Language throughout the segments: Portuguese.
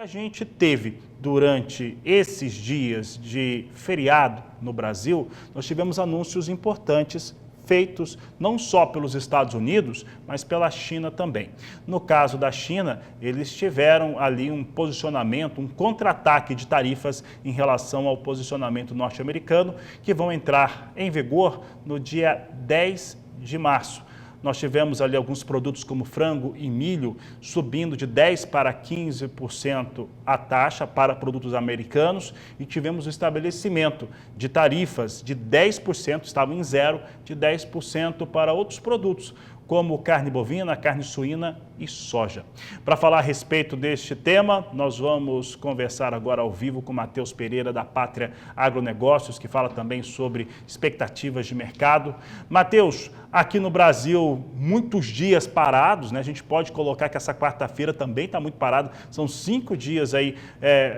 A gente teve durante esses dias de feriado no Brasil, nós tivemos anúncios importantes feitos não só pelos Estados Unidos, mas pela China também. No caso da China, eles tiveram ali um posicionamento, um contra-ataque de tarifas em relação ao posicionamento norte-americano, que vão entrar em vigor no dia 10 de março. Nós tivemos ali alguns produtos como frango e milho subindo de 10% para 15% a taxa para produtos americanos e tivemos o estabelecimento de tarifas de 10%, estavam em zero, de 10% para outros produtos, como carne bovina, carne suína e soja. Para falar a respeito deste tema, nós vamos conversar agora ao vivo com Matheus Pereira, da Pátria Agronegócios, que fala também sobre expectativas de mercado. Matheus, aqui no Brasil, muitos dias parados, né? A gente pode colocar que essa quarta-feira também está muito parada, são 5 dias aí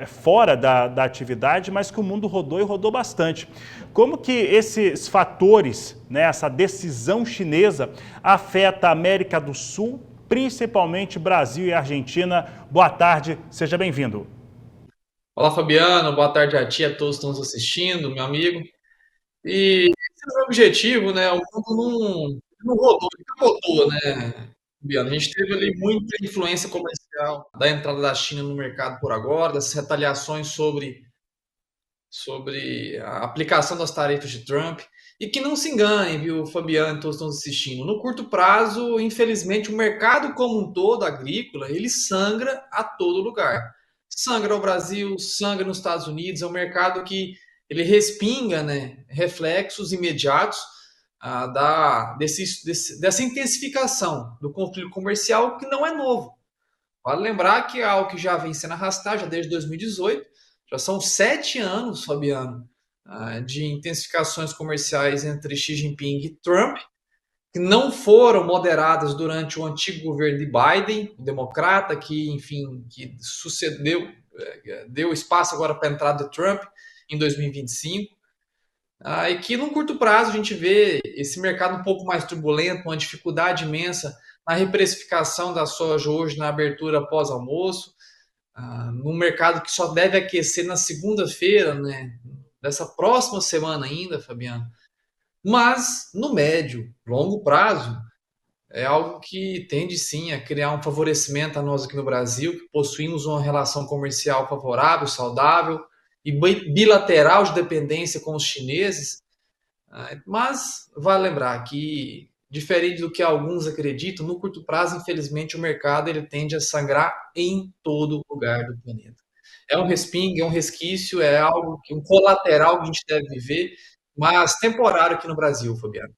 fora da atividade, mas que o mundo rodou e rodou bastante. Como que esses fatores, né, essa decisão chinesa, afeta a América do Sul, principalmente Brasil e Argentina? Boa tarde, seja bem-vindo. Olá, Fabiano. Boa tarde a ti, a todos que estão nos assistindo, meu amigo. E esse é o objetivo, né? O mundo não rodou, ele capotou, né, Fabiano? A gente teve ali muita influência comercial da entrada da China no mercado por agora, das retaliações sobre a aplicação das tarifas de Trump. E que não se engane, viu, Fabiano, todos estão assistindo. No curto prazo, infelizmente, o mercado como um todo, agrícola, ele sangra a todo lugar. Sangra no Brasil, sangra nos Estados Unidos, é um mercado que ele respinga, né, reflexos imediatos dessa intensificação do conflito comercial, que não é novo. Vale lembrar que é algo que já vem sendo arrastado já desde 2018, já são 7 anos, Fabiano, de intensificações comerciais entre Xi Jinping e Trump, que não foram moderadas durante o antigo governo de Biden, o democrata, que, enfim, que sucedeu, deu espaço agora para a entrada de Trump em 2025. E que, num curto prazo, a gente vê esse mercado um pouco mais turbulento, uma dificuldade imensa na reprecificação da soja hoje na abertura pós-almoço, num mercado que só deve aquecer na segunda-feira, né, dessa próxima semana ainda, Fabiano. Mas, no médio, longo prazo, é algo que tende sim a criar um favorecimento a nós aqui no Brasil, que possuímos uma relação comercial favorável, saudável e bilateral de dependência com os chineses. Mas vale lembrar que, diferente do que alguns acreditam, no curto prazo, infelizmente, o mercado ele tende a sangrar em todo lugar do planeta. É um respingo, é um resquício, é algo um colateral que a gente deve viver, mas temporário aqui no Brasil, Fabiano.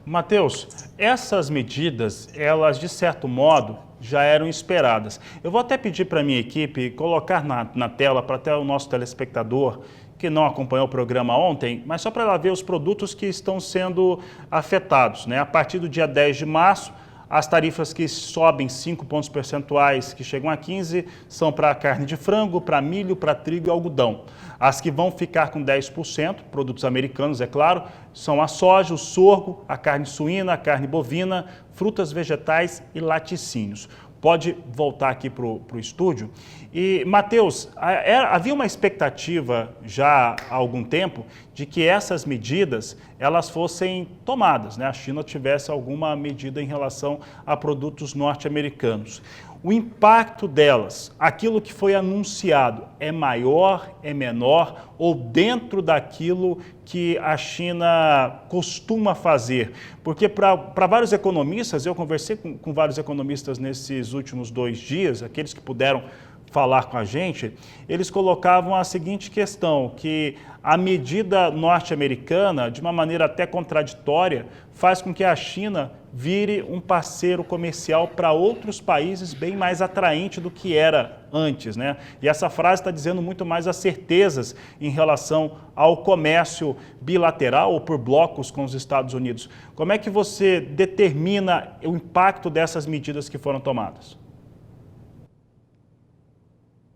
Matheus, essas medidas, elas de certo modo já eram esperadas. Eu vou até pedir para a minha equipe colocar na tela para até o nosso telespectador que não acompanhou o programa ontem, mas só para ela ver os produtos que estão sendo afetados, né? A partir do dia 10 de março, as tarifas que sobem 5 pontos percentuais, que chegam a 15, são para carne de frango, para milho, para trigo e algodão. As que vão ficar com 10%, produtos americanos, é claro, são a soja, o sorgo, a carne suína, a carne bovina, frutas, vegetais e laticínios. Pode voltar aqui para o estúdio. E, Matheus, havia uma expectativa já há algum tempo de que essas medidas elas fossem tomadas, né? A China tivesse alguma medida em relação a produtos norte-americanos. O impacto delas, aquilo que foi anunciado, é maior, é menor ou dentro daquilo que a China costuma fazer? Porque para vários economistas, eu conversei com vários economistas nesses últimos 2 dias, aqueles que puderam falar com a gente, eles colocavam a seguinte questão, que a medida norte-americana, de uma maneira até contraditória, faz com que a China vire um parceiro comercial para outros países bem mais atraente do que era antes, né? E essa frase está dizendo muito mais as certezas em relação ao comércio bilateral ou por blocos com os Estados Unidos. Como é que você determina o impacto dessas medidas que foram tomadas?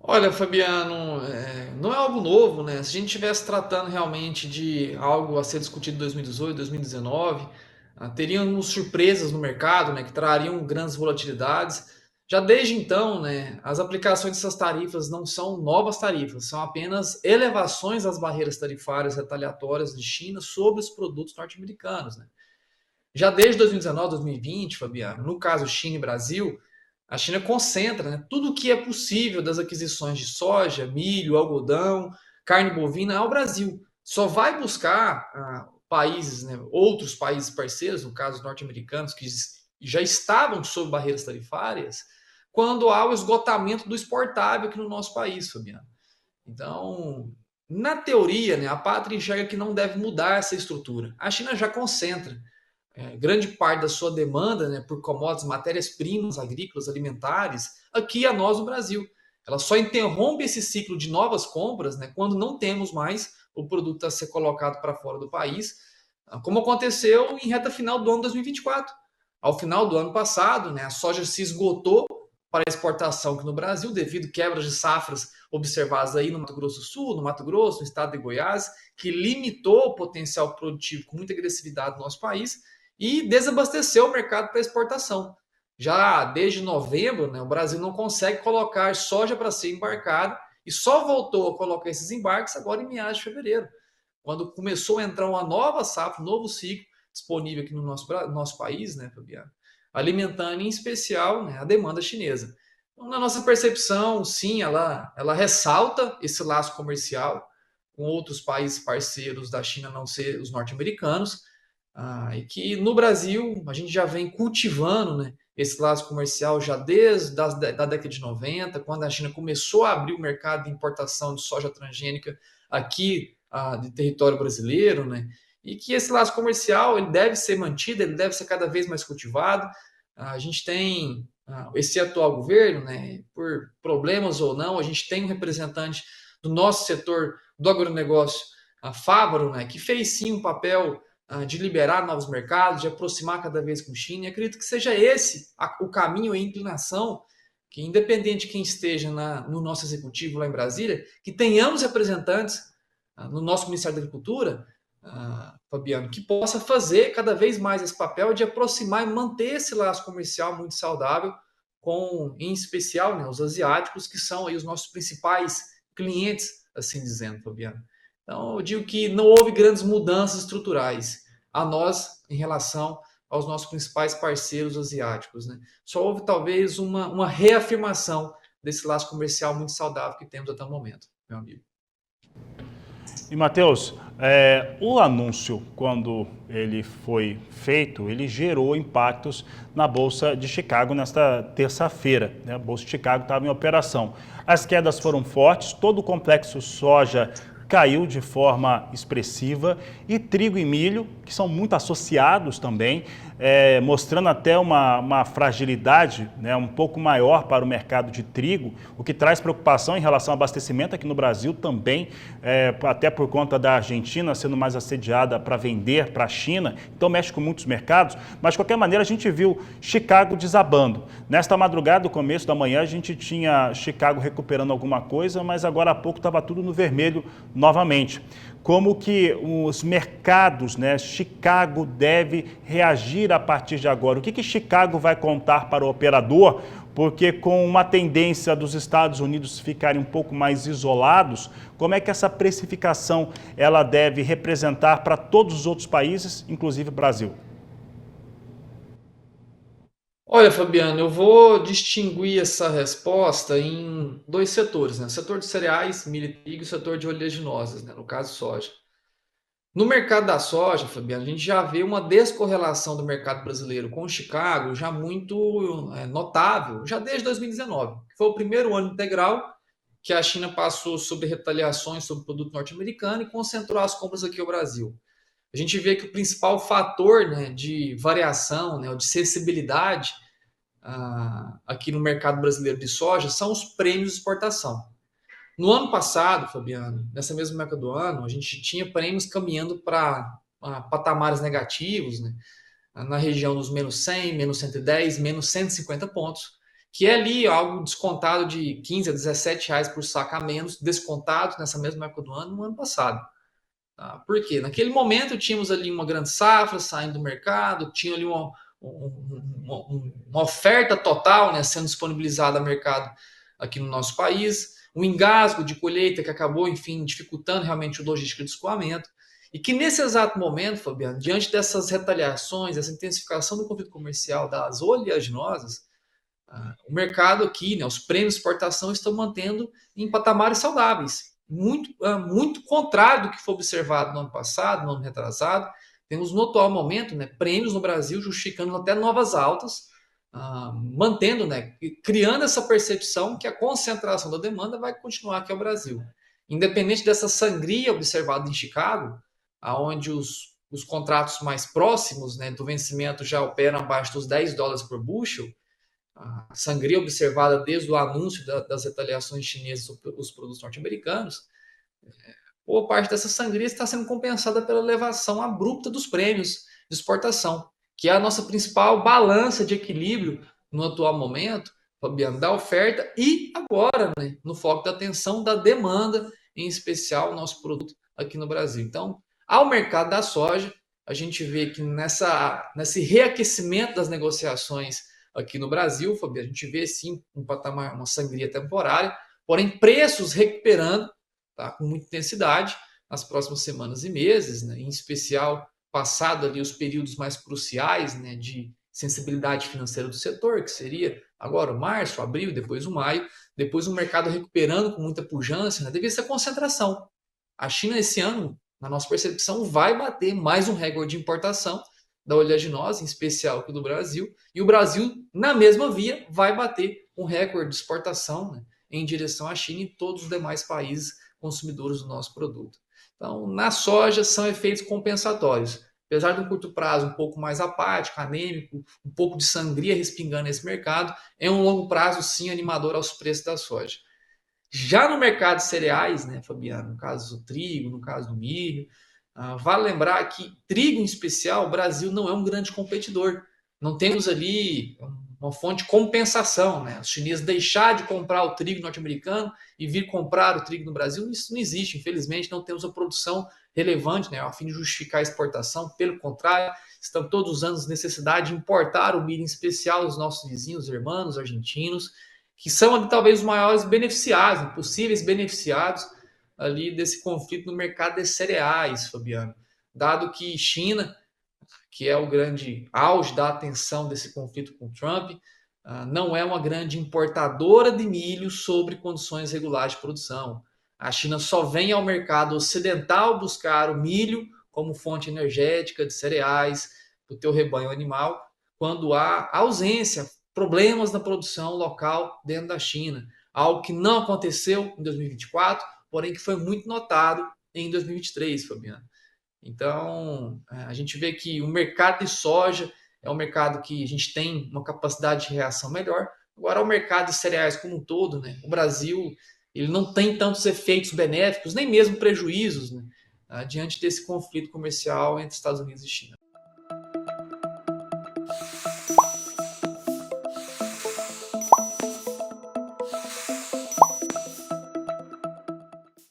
Olha, Fabiano, não é algo novo, né? Se a gente estivesse tratando realmente de algo a ser discutido em 2018, 2019, teríamos surpresas no mercado, né, que trariam grandes volatilidades. Já desde então, né, as aplicações dessas tarifas não são novas tarifas, são apenas elevações das barreiras tarifárias retaliatórias de China sobre os produtos norte-americanos, né? Já desde 2019, 2020, Fabiano, no caso China e Brasil, a China concentra, né, tudo o que é possível das aquisições de soja, milho, algodão, carne bovina ao Brasil. Só vai buscar países, né, outros países parceiros, no caso norte-americanos, que já estavam sob barreiras tarifárias, quando há o esgotamento do exportável aqui no nosso país, Fabiano. Então, na teoria, né, a pátria enxerga que não deve mudar essa estrutura. A China já concentra grande parte da sua demanda, né, por commodities, matérias-primas agrícolas, alimentares, aqui a nós no Brasil. Ela só interrompe esse ciclo de novas compras, né, quando não temos mais o produto a ser colocado para fora do país, como aconteceu em reta final do ano 2024. Ao final do ano passado, né, a soja se esgotou para exportação aqui no Brasil, devido a quebras de safras observadas aí no Mato Grosso do Sul, no Mato Grosso, no estado de Goiás, que limitou o potencial produtivo com muita agressividade do nosso país e desabasteceu o mercado para exportação. Já desde novembro, né, o Brasil não consegue colocar soja para ser embarcada e só voltou a colocar esses embarques agora em meados de fevereiro, quando começou a entrar uma nova safra, um novo ciclo disponível aqui no nosso país, né, Fabiano? Alimentando em especial, né, a demanda chinesa. Então, na nossa percepção, sim, ela ressalta esse laço comercial com outros países parceiros da China, a não ser os norte-americanos, e que no Brasil a gente já vem cultivando, né, esse laço comercial já desde da década de 90, quando a China começou a abrir o mercado de importação de soja transgênica aqui de território brasileiro, né, e que esse laço comercial ele deve ser mantido, ele deve ser cada vez mais cultivado. A gente tem esse atual governo, né, por problemas ou não, a gente tem um representante do nosso setor do agronegócio, a Fávaro, né, que fez sim um papel de liberar novos mercados, de aproximar cada vez com a China. E acredito que seja esse o caminho e a inclinação que, independente de quem esteja no nosso executivo lá em Brasília, que tenhamos representantes no nosso Ministério da Agricultura, Fabiano, que possa fazer cada vez mais esse papel de aproximar e manter esse laço comercial muito saudável com, em especial, né, os asiáticos, que são aí os nossos principais clientes, assim dizendo, Fabiano. Então, eu digo que não houve grandes mudanças estruturais a nós em relação aos nossos principais parceiros asiáticos, né? Só houve talvez uma reafirmação desse laço comercial muito saudável que temos até o momento, meu amigo. E, Matheus, o anúncio, quando ele foi feito, ele gerou impactos na Bolsa de Chicago nesta terça-feira, né? A Bolsa de Chicago estava em operação. As quedas foram fortes, todo o complexo soja caiu de forma expressiva e trigo e milho, que são muito associados também, mostrando até uma fragilidade, né, um pouco maior para o mercado de trigo, o que traz preocupação em relação ao abastecimento aqui no Brasil também, até por conta da Argentina sendo mais assediada para vender para a China, então mexe com muitos mercados, mas de qualquer maneira a gente viu Chicago desabando. Nesta madrugada, no começo da manhã, a gente tinha Chicago recuperando alguma coisa, mas agora há pouco estava tudo no vermelho novamente. Como que os mercados, né, Chicago deve reagir a partir de agora? O que Chicago vai contar para o operador? Porque com uma tendência dos Estados Unidos ficarem um pouco mais isolados, como é que essa precificação ela deve representar para todos os outros países, inclusive o Brasil? Olha, Fabiano, eu vou distinguir essa resposta em dois setores, né? O setor de cereais, milho e trigo, e o setor de oleaginosas, né? No caso, soja. No mercado da soja, Fabiano, a gente já vê uma descorrelação do mercado brasileiro com o Chicago já muito notável, já desde 2019, que foi o primeiro ano integral que a China passou sobre retaliações sobre o produto norte-americano e concentrou as compras aqui ao Brasil. A gente vê que o principal fator, né, de variação, né, ou de sensibilidade aqui no mercado brasileiro de soja são os prêmios de exportação. No ano passado, Fabiano, nessa mesma época do ano, a gente tinha prêmios caminhando para patamares negativos, né? Na região dos menos 100, menos 110, menos 150 pontos, que é ali algo descontado de 15 a 17 reais por saco a menos, descontado nessa mesma época do ano, no ano passado. Tá? Por quê? Naquele momento tínhamos ali uma grande safra saindo do mercado, tinha ali uma oferta total, né, sendo disponibilizada ao mercado aqui no nosso país, um engasgo de colheita que acabou, enfim, dificultando realmente o logística de escoamento, e que nesse exato momento, Fabiano, diante dessas retaliações, essa intensificação do conflito comercial das oleaginosas, o mercado aqui, né, os prêmios de exportação estão mantendo em patamares saudáveis, muito contrário do que foi observado no ano passado, no ano retrasado. Temos no atual momento, né, prêmios no Brasil justificando até novas altas, mantendo, né, criando essa percepção que a concentração da demanda vai continuar aqui ao Brasil. Independente dessa sangria observada em Chicago, onde os contratos mais próximos, né, do vencimento já operam abaixo dos $10 por bushel, a sangria observada desde o anúncio das retaliações chinesas sobre os produtos norte-americanos, boa parte dessa sangria está sendo compensada pela elevação abrupta dos prêmios de exportação, que é a nossa principal balança de equilíbrio no atual momento, Fabiano, da oferta e agora, né, no foco da atenção da demanda, em especial o nosso produto aqui no Brasil. Então, ao mercado da soja, a gente vê que nesse reaquecimento das negociações aqui no Brasil, Fabiano, a gente vê sim um patamar, uma sangria temporária, porém preços recuperando, tá, com muita intensidade nas próximas semanas e meses, né, em especial passado ali os períodos mais cruciais, né, de sensibilidade financeira do setor, que seria agora o março, abril, depois o maio, depois o mercado recuperando com muita pujança, né, devido a essa concentração. A China esse ano, na nossa percepção, vai bater mais um recorde de importação da oleaginosa, em especial aqui do Brasil, e o Brasil, na mesma via, vai bater um recorde de exportação, né, em direção à China e todos os demais países consumidores do nosso produto. Então, na soja, são efeitos compensatórios. Apesar de um curto prazo um pouco mais apático, anêmico, um pouco de sangria respingando nesse mercado, é um longo prazo, sim, animador aos preços da soja. Já no mercado de cereais, né, Fabiano, no caso do trigo, no caso do milho, vale lembrar que trigo em especial, o Brasil não é um grande competidor. Não temos ali uma fonte de compensação, né? Os chineses deixar de comprar o trigo norte-americano e vir comprar o trigo no Brasil, isso não existe. Infelizmente, não temos uma produção relevante, né, a fim de justificar a exportação. Pelo contrário, estão todos os anos necessidade de importar o milho, em especial os nossos vizinhos, irmãos argentinos, que são ali, talvez os maiores beneficiados, né, possíveis beneficiados ali desse conflito no mercado de cereais, Fabiano. Dado que China, que é o grande auge da atenção desse conflito com Trump, não é uma grande importadora de milho sobre condições regulares de produção. A China só vem ao mercado ocidental buscar o milho como fonte energética de cereais para o teu rebanho animal, quando há ausência, problemas na produção local dentro da China. Algo que não aconteceu em 2024, porém que foi muito notado em 2023, Fabiano. Então, a gente vê que o mercado de soja é um mercado que a gente tem uma capacidade de reação melhor. Agora, o mercado de cereais como um todo, né? O Brasil, ele não tem tantos efeitos benéficos, nem mesmo prejuízos, né, diante desse conflito comercial entre Estados Unidos e China.